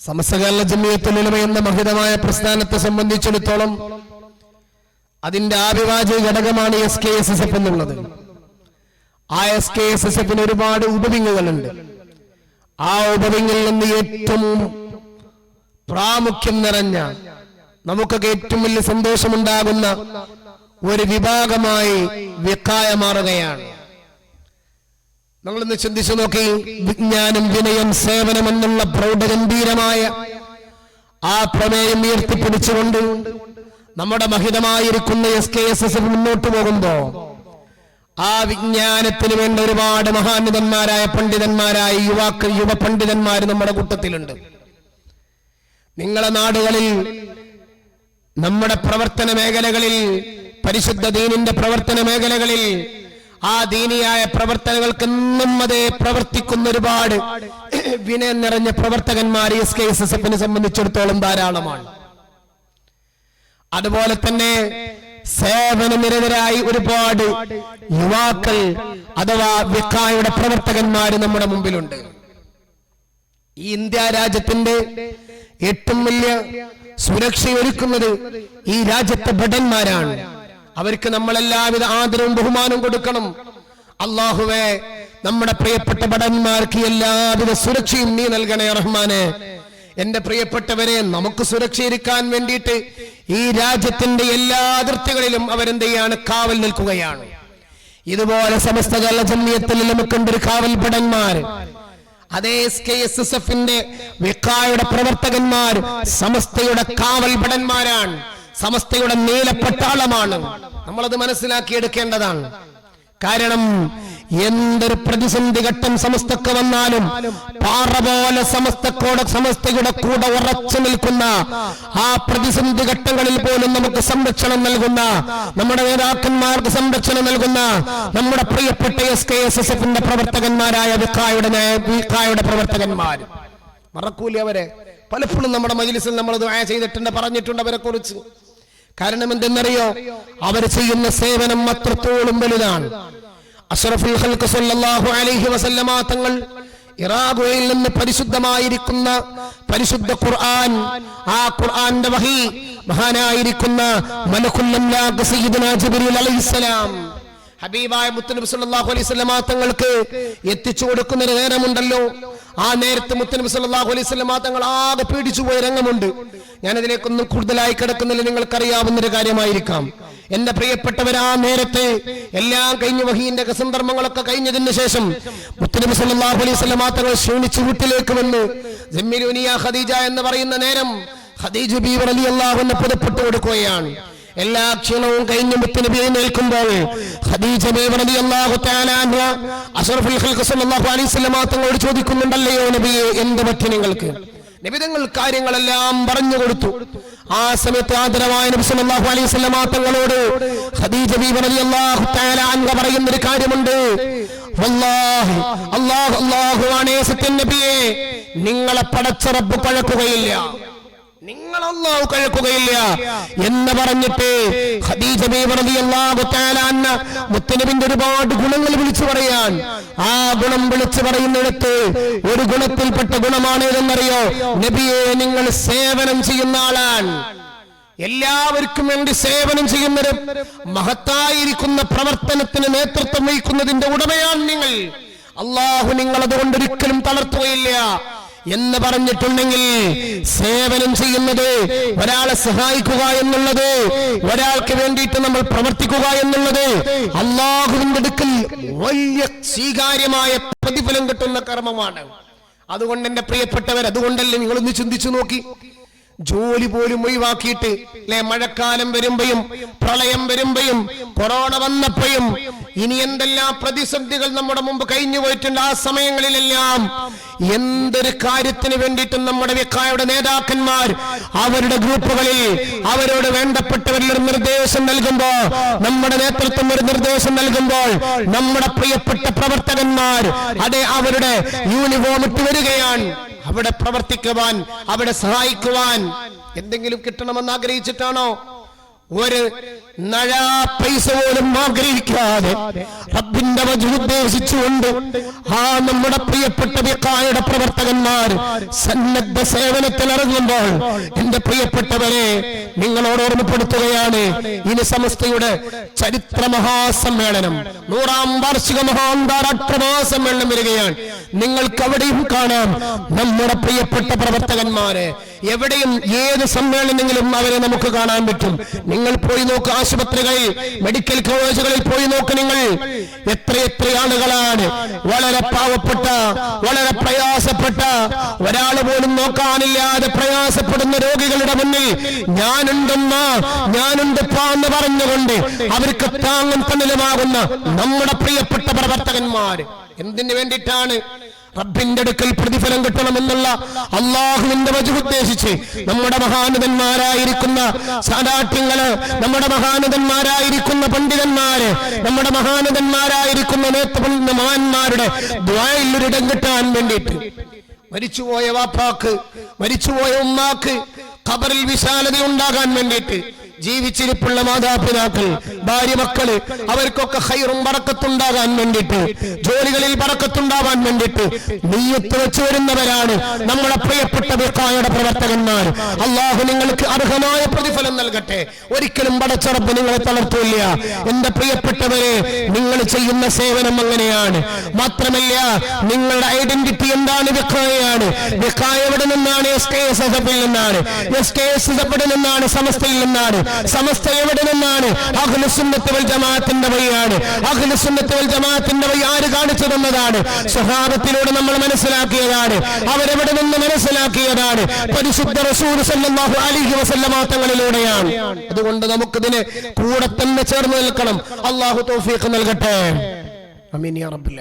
സമസ്ത കേരള ജംഇയ്യത്തുൽ ഉലമ എന്ന മഹത്തമായ പ്രസ്ഥാനത്തെ സംബന്ധിച്ചിടത്തോളം അതിന്റെ അവിഭാജ്യ ഘടകമാണ് SKSSF എന്നുള്ളത്. ആ SKSSFന് ഒരുപാട് ഉപവിങ്ങുകളുണ്ട്. ആ ഉപവിങ്ങിൽ നിന്ന് ഏറ്റവും പ്രാമുഖ്യം നിറഞ്ഞ നമുക്കൊക്കെ ഏറ്റവും വലിയ സന്തോഷമുണ്ടാകുന്ന ഒരു വിഭാഗമായി വിഖായ മാറുകയാണ്. നമ്മളൊന്ന് ചിന്തിച്ചു നോക്കി. വിജ്ഞാനം, വിനയം, സേവനം എന്നുള്ള പ്രൗഢഗംഭീരമായ ആ പ്രമേയം ഉയർത്തിപ്പിടിച്ചുകൊണ്ട് നമ്മുടെ മഹിതമായിരിക്കുന്ന SKSSF മുന്നോട്ട് പോകുമ്പോ ആ വിജ്ഞാനത്തിന് വേണ്ട ഒരുപാട് മഹാനിതന്മാരായ പണ്ഡിതന്മാരായ യുവ പണ്ഡിതന്മാർ നമ്മുടെ കൂട്ടത്തിലുണ്ട്. നിങ്ങളെ നാടുകളിൽ, നമ്മുടെ പ്രവർത്തന മേഖലകളിൽ, പരിശുദ്ധ ദീനിന്റെ പ്രവർത്തന മേഖലകളിൽ ആ ദീനിയായ പ്രവർത്തനങ്ങൾക്ക് എന്നും അതേ പ്രവർത്തിക്കുന്ന ഒരുപാട് വിനയം നിറഞ്ഞ പ്രവർത്തകന്മാർ SKSSFനെ സംബന്ധിച്ചിടത്തോളം ധാരാളമാണ്. അതുപോലെ തന്നെ സേവനനിരതരായി ഒരുപാട് യുവാക്കൾ അഥവാ വിഖായുടെ പ്രവർത്തകന്മാര് നമ്മുടെ മുമ്പിലുണ്ട്. ഈ ഇന്ത്യ രാജ്യത്തിന്റെ ഏറ്റവും വലിയ സുരക്ഷയൊരുക്കുന്നത് ഈ രാജ്യത്തെ ഭടന്മാരാണ്. അവർക്ക് നമ്മൾ എല്ലാവിധ ആദരവും ബഹുമാനവും കൊടുക്കണം. അല്ലാഹുവേ, നമ്മുടെ പ്രിയപ്പെട്ട ഭടന്മാർക്ക് എല്ലാവിധ സുരക്ഷയും നീ നൽകണേ റഹ്മാനെ. എന്റെ പ്രിയപ്പെട്ടവരെ, നമുക്ക് സുരക്ഷയിരിക്കാൻ വേണ്ടിയിട്ട് ഈ രാജ്യത്തിന്റെ എല്ലാ അതിർത്തികളിലും അവരെന്ത് ചെയ്യാണ്? കാവൽ നിൽക്കുകയാണ്. ഇതുപോലെ സമസ്ത കേരള ജംഇയ്യത്തുൽ ഉലമക്കുണ്ട് ഒരു കാവൽ ഭടന്മാർ. അതേ SKSSFന്റെ വിഖായുടെ പ്രവർത്തകന്മാർ സമസ്തയുടെ കാവൽ ഭടന്മാരാണ്, സമസ്തയുടെ നീലപ്പട്ടാളമാണ്. നമ്മളത് മനസ്സിലാക്കിയെടുക്കേണ്ടതാണ്. കാരണം എന്തൊരു പ്രതിസന്ധി ഘട്ടം സമസ്തക്ക് വന്നാലും പാറ പോലെ സമസ്തയുടെ കൂടെ ഉറച്ചു നിൽക്കുന്ന ആ പ്രതിസന്ധി ഘട്ടങ്ങളിൽ പോലും നമുക്ക് സംരക്ഷണം നൽകുന്ന, നമ്മുടെ നേതാക്കന്മാർക്ക് സംരക്ഷണം നൽകുന്ന നമ്മുടെ പ്രിയപ്പെട്ട SKSSFന്റെ പ്രവർത്തകന്മാരായ വിഖായുടെ പ്രവർത്തകന്മാർ. മറക്കൂലി അവരെ. പലപ്പോഴും നമ്മുടെ മജ്‌ലിസിൽ നമ്മൾ ദുആ ചെയ്തിട്ടുണ്ട്, പറഞ്ഞിട്ടുണ്ട് അവരെ കുറിച്ച്. കാരണം എന്തെന്നറിയോ? അവർ ചെയ്യുന്ന സേവനം അത്രത്തോളം വലുതാണ്. അഷ്റഫുൽ ഖൽഖ് സല്ലല്ലാഹു അലൈഹി വസല്ലമ തങ്ങൾ ഇറാഖയിൽ നിന്ന് പരിശുദ്ധമായിരിക്കുന്ന പരിശുദ്ധ ഖുർആൻ, ആ ഖുർആന്റെ വഹി മഹാനായിരിക്കുന്ന മലക്കുൽ അംലാഖ് സയ്യിദുനാ ജിബ്രീൽ അലൈഹിസ്സലാം ഹബീബായ മുത്തുനബി സല്ലല്ലാഹു അലൈഹി വസല്ലമ തങ്ങൾക്ക് എത്തിച്ചു കൊടുക്കുന്ന ഒരു നേരമുണ്ടല്ലോ. ആ നേരത്ത് മുത്തുനബി സല്ലല്ലാഹു അലൈഹി വസല്ലമ തങ്ങൾ ആകെ പേടിച്ചു പോയ രംഗമുണ്ട്. ഞാനതിലേക്കൊന്നും കൂടുതലായി കിടക്കുന്നില്ല, നിങ്ങൾക്കറിയാവുന്ന ഒരു കാര്യമായിരിക്കാം. എന്റെ പ്രിയപ്പെട്ടവർ, ആ നേരത്തെ എല്ലാം കഴിഞ്ഞ് വഹീന്റെ സന്ദർഭങ്ങളൊക്കെ കഴിഞ്ഞതിന് ശേഷം മുത്തുനബി സല്ലല്ലാഹു അലൈഹി വസല്ലമ തങ്ങൾ ക്ഷീണിച്ച് വീട്ടിലേക്ക് വന്ന് ജമ്മിലുനി യാ ഖദീജ എന്ന് പറയുന്ന നേരം ഖദീജ ബീവി റളിയല്ലാഹു അൻഹ പുതപ്പെട്ടു കൊടുക്കുകയാണ്. എല്ലാ ക്ഷീണവും കഴിഞ്ഞ് മുത്തുനബി എഴുന്നേൽക്കുമ്പോൾ ഖദീജ ബീവി റളിയല്ലാഹു തആല അൻഹ അഷ്റഫുൽ ഖൽഖ് സല്ലല്ലാഹു അലൈഹി വസല്ലമ തങ്ങളോട് ചോദിക്കുന്നുണ്ടല്ലയോ നബിയെ, എന്ത് പറ്റി നിങ്ങൾക്ക്? നബി തങ്ങൾ കാര്യങ്ങളെല്ലാം പറഞ്ഞു കൊടുത്തു. ആ സമയത്ത് ആദരവായ നബി സല്ലല്ലാഹു അലൈഹി വസല്ലമ തങ്ങളോട് ഖദീജ ബീവി റളിയല്ലാഹു തആല അൻഹ പറയുന്ന ഒരു കാര്യമുണ്ട്. വല്ലാഹി, അല്ലാഹു ആണ് സത്യം നബിയെ, നിങ്ങളെ പടച്ച റബ്ബ് കഴക്കുകയില്ല, നിങ്ങൾ അല്ലാഹു കഴക്കുകയില്ല എന്ന് പറഞ്ഞിട്ട് ഖദീജ ബീവി റളിയല്ലാഹു തആല അൻഹ മുത്തുനബിന്റെ ഒരുപാട് ഗുണങ്ങൾ വിളിച്ചു പറയാൻ. ആ ഗുണം വിളിച്ചു പറയുന്നിടത്ത് ഒരു ഗുണത്തിൽപ്പെട്ട ഗുണമാണ് ഏതെന്നറിയോ? നബിയെ, നിങ്ങൾ സേവനം ചെയ്യുന്ന ആളാണ്. എല്ലാവർക്കും വേണ്ടി സേവനം ചെയ്യുന്നത്, മഹത്തായിരിക്കുന്ന പ്രവർത്തനത്തിന് നേതൃത്വം വഹിക്കുന്നതിന്റെ ഉടമയാണ് നിങ്ങൾ. അല്ലാഹു നിങ്ങൾ അതുകൊണ്ട് ഒരിക്കലും തളർത്തുകയില്ല എന്ന് പറഞ്ഞിട്ടുണ്ടെങ്കിൽ, സേവനം ചെയ്യുന്നത്, ഒരാളെ സഹായിക്കുക എന്നുള്ളത്, ഒരാൾക്ക് വേണ്ടിയിട്ട് നമ്മൾ പ്രവർത്തിക്കുക എന്നുള്ളത് അല്ലാഹുവിന്റെ അടുക്കൽ വലിയ സ്വീകാര്യമായ പ്രതിഫലം കിട്ടുന്ന കർമ്മമാണ്. അതുകൊണ്ട് എന്റെ പ്രിയപ്പെട്ടവർ, അതുകൊണ്ടല്ലേ നിങ്ങളൊന്ന് ചിന്തിച്ചു നോക്കി, ജോലി പോലും ഒഴിവാക്കിയിട്ട് അല്ലെ, മഴക്കാലം വരുമ്പോഴും പ്രളയം വരുമ്പോഴും കൊറോണ വന്നപ്പോഴും ഇനി എന്തെല്ലാം പ്രതിസന്ധികൾ നമ്മുടെ മുമ്പ് കഴിഞ്ഞു പോയിട്ടുണ്ട്. ആ സമയങ്ങളിലെല്ലാം എന്തൊരു കാര്യത്തിന് വേണ്ടിയിട്ടും നമ്മുടെ വിഖായുടെ നേതാക്കന്മാർ അവരുടെ ഗ്രൂപ്പുകളിൽ അവരോട് വേണ്ടപ്പെട്ടവരിൽ ഒരു നിർദ്ദേശം നൽകുമ്പോൾ, നമ്മുടെ നേതൃത്വം ഒരു നിർദ്ദേശം നൽകുമ്പോൾ, നമ്മുടെ പ്രിയപ്പെട്ട പ്രവർത്തകന്മാർ അതെ അവരുടെ യൂണിഫോം ഇട്ട് വരികയാണ്. അവിടെ പ്രവർത്തിക്കുവാൻ, അവിടെ സഹായിക്കുവാൻ. എന്തെങ്കിലും കിട്ടണമെന്ന് ആഗ്രഹിച്ചിട്ടാണോ? ഒരു നഴാ പൈസ പോലും ആഗ്രഹിക്കാതെ റബ്ബിന്റെ വജ്ഹ് ഉദ്ദേശിച്ചുകൊണ്ട് നമ്മുടെ പ്രിയപ്പെട്ട വിഖായുടെ പ്രവർത്തകന്മാർ സന്നദ്ധ സേവനത്തിൽ ഇറങ്ങുമ്പോൾ എന്റെ പ്രിയപ്പെട്ടവരെ നിങ്ങളോട് ഓർമ്മപ്പെടുത്തുകയാണ്, ഇനി സമസ്തയുടെ ചരിത്ര മഹാസമ്മേളനം 100ാം വാർഷിക മഹാന്താരാഷ്ട്ര മഹാസമ്മേളനം വരികയാണ്. നിങ്ങൾക്ക് അവിടെയും കാണാം നമ്മുടെ പ്രിയപ്പെട്ട പ്രവർത്തകന്മാരെ. എവിടെയും ഏത് സമ്മേളനങ്ങളിലും അവരെ നമുക്ക് കാണാൻ പറ്റും. നിങ്ങൾ പോയി നോക്ക്, ആശുപത്രികളിൽ, മെഡിക്കൽ കോളേജുകളിൽ പോയി നോക്ക്. നിങ്ങൾ എത്രയെത്ര ആളുകളാണ് വളരെ പാവപ്പെട്ട, വളരെ പ്രയാസപ്പെട്ട, ഒരാൾ പോലും നോക്കാനില്ലാതെ പ്രയാസപ്പെടുന്ന രോഗികളുടെ മുന്നിൽ ഞാനുണ്ട് എന്ന് പറഞ്ഞുകൊണ്ട് അവർക്ക് താങ്ങും തണലുമാകുന്ന നമ്മുടെ പ്രിയപ്പെട്ട പ്രവർത്തകന്മാർ. എന്തിനു വേണ്ടിയിട്ടാണ്? റബ്ബിന്റെ അടുക്കൽ പ്രതിഫലം കിട്ടണമെന്നുള്ള അള്ളാഹുവിന്റെ വജ്ഹ് ഉദ്ദേശിച്ച് നമ്മുടെ മഹാനതന്മാരായിരിക്കുന്ന സാദാത്യങ്ങള്, നമ്മുടെ മഹാനതന്മാരായിരിക്കുന്ന പണ്ഡിതന്മാര്, നമ്മുടെ മഹാനതന്മാരായിരിക്കുന്ന മഹാന്മാരുടെ ദുആയിൽ ഒരിടം കിട്ടാൻ വേണ്ടിയിട്ട്, മരിച്ചുപോയ വാപ്പാക്ക്, മരിച്ചുപോയ ഉമ്മാക്ക് ഖബറിൽ വിശാലത ഉണ്ടാകാൻ വേണ്ടിയിട്ട്, ജീവിച്ചിരിപ്പുള്ള മാതാപിതാക്കൾ, ഭാര്യ, മക്കള്, അവർക്കൊക്കെ ഖൈറും ബറക്കത്തുണ്ടാകാൻ വേണ്ടിയിട്ട്, ജോലികളിൽ ബറക്കത്തുണ്ടാവാൻ വേണ്ടിയിട്ട് നിയ്യത്ത് വെച്ച് വരുന്നവരാണ് നമ്മളെ പ്രിയപ്പെട്ട വിഖായുടെ പ്രവർത്തകന്മാർ. അള്ളാഹു നിങ്ങൾക്ക് അർഹമായ പ്രതിഫലം നൽകട്ടെ. ഒരിക്കലും പടച്ച റബ്ബ് നിങ്ങളെ തളർത്തൂല്ല. എന്റെ പ്രിയപ്പെട്ടവരെ, നിങ്ങൾ ചെയ്യുന്ന സേവനം അങ്ങനെയാണ്. മാത്രമല്ല, നിങ്ങളുടെ ഐഡന്റിറ്റി എന്താണ്? വിഖായയാണ്. വിഖായ എവിടെ നിന്നാണ്? SKSSF-ൽ നിന്നാണ്. SKSSF-ൽ നിന്നാണ്. സമസ്തയിൽ നിന്നാണ്. സമസ്ത എവിടെ നിന്നാണ്? അഹ്ലുസുന്നത്ത് വൽ ജമാഅത്തിന്റെ വഴിയാണ്. അഹ്ലുസുന്നത്ത് വൽ ജമാഅത്തിന്റെ വഴി ആര് കാണിച്ചു തന്നതാണ്? സ്വഹാബത്തിലൂടെ നമ്മൾ മനസ്സിലാക്കിയതാണ്. അവരെവിടെ നിന്ന് മനസ്സിലാക്കിയതാണ്? പരിശുദ്ധ റസൂൽ സല്ലല്ലാഹു അലൈഹി വസല്ലമ തങ്ങളിലൂടെയാണ്. അതുകൊണ്ട് നമുക്കിതിനെ കൂടെ തന്നെ ചേർന്ന് നിൽക്കണം. അല്ലാഹു തൗഫീഖ് നൽകട്ടെ. ആമീൻ യാ റബ്ബൽ